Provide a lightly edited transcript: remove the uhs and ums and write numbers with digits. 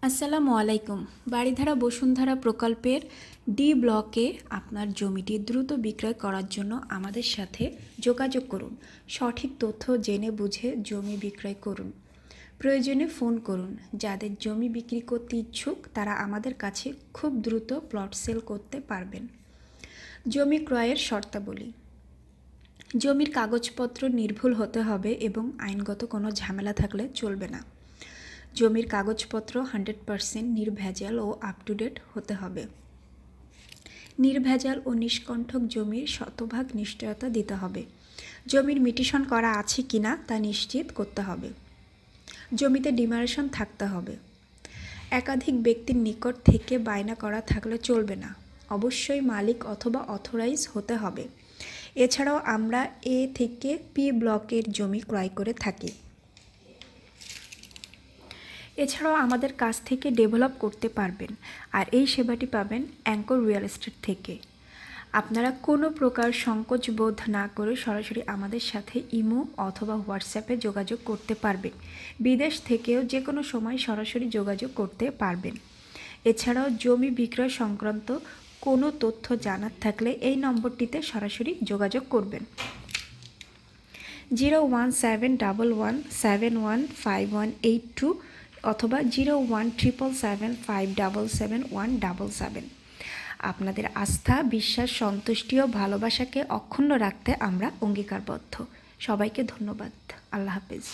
আসসালামু আলাইকুম। বাড়িধারা বসুন্ধরা প্রকল্পের ডি ব্লকে আপনার জমিটি দ্রুত বিক্রয় করার জন্য আমাদের সাথে যোগাযোগ করুন। সঠিক তথ্য জেনে বুঝে জমি বিক্রয় করুন। প্রয়োজনে ফোন করুন। যাদের জমি বিক্রি করতে ইচ্ছুক তারা আমাদের কাছে খুব দ্রুত প্লট সেল করতে পারবেন। জমি ক্রয়ের শর্তাবলী: জমির কাগজপত্র নির্ভুল হতে হবে এবং আইনগত কোনো ঝামেলা থাকলে চলবে না। জমির কাগজপত্র 100% নির্ভেজাল ও আপ টু ডেট হতে হবে। নির্ভেজাল ও নিষ্কণ্টক জমির শতভাগ নিশ্চয়তা দিতে হবে। জমির মিটিশন করা আছে কিনা তা নিশ্চিত করতে হবে। জমিতে ডিমারেশন থাকতে হবে। একাধিক ব্যক্তির নিকট থেকে বায়না করা থাকলে চলবে না। অবশ্যই মালিক অথবা অথরাইজ হতে হবে। এছাড়াও আমরা এ থেকে পি ব্লকের জমি ক্রয় করে থাকি। এছাড়াও আমাদের কাছ থেকে ডেভেলপ করতে পারবেন, আর এই সেবাটি পাবেন অ্যাঙ্কর রিয়েল এস্টেট থেকে। আপনারা কোনো প্রকার সংকোচ বোধ না করে সরাসরি আমাদের সাথে ইমো অথবা হোয়াটসঅ্যাপে যোগাযোগ করতে পারবেন। বিদেশ থেকেও যে কোনো সময় সরাসরি যোগাযোগ করতে পারবেন। এছাড়াও জমি বিক্রয় সংক্রান্ত কোনো তথ্য জানার থাকলে এই নম্বরটিতে সরাসরি যোগাযোগ করবেন। 01711715182 অথবা 01777577177। আপনাদের আস্থা, বিশ্বাস, সন্তুষ্টি ও ভালোবাসাকে অক্ষুণ্ণ রাখতে আমরা অঙ্গীকারবদ্ধ। সবাইকে ধন্যবাদ। আল্লাহ হাফেজ।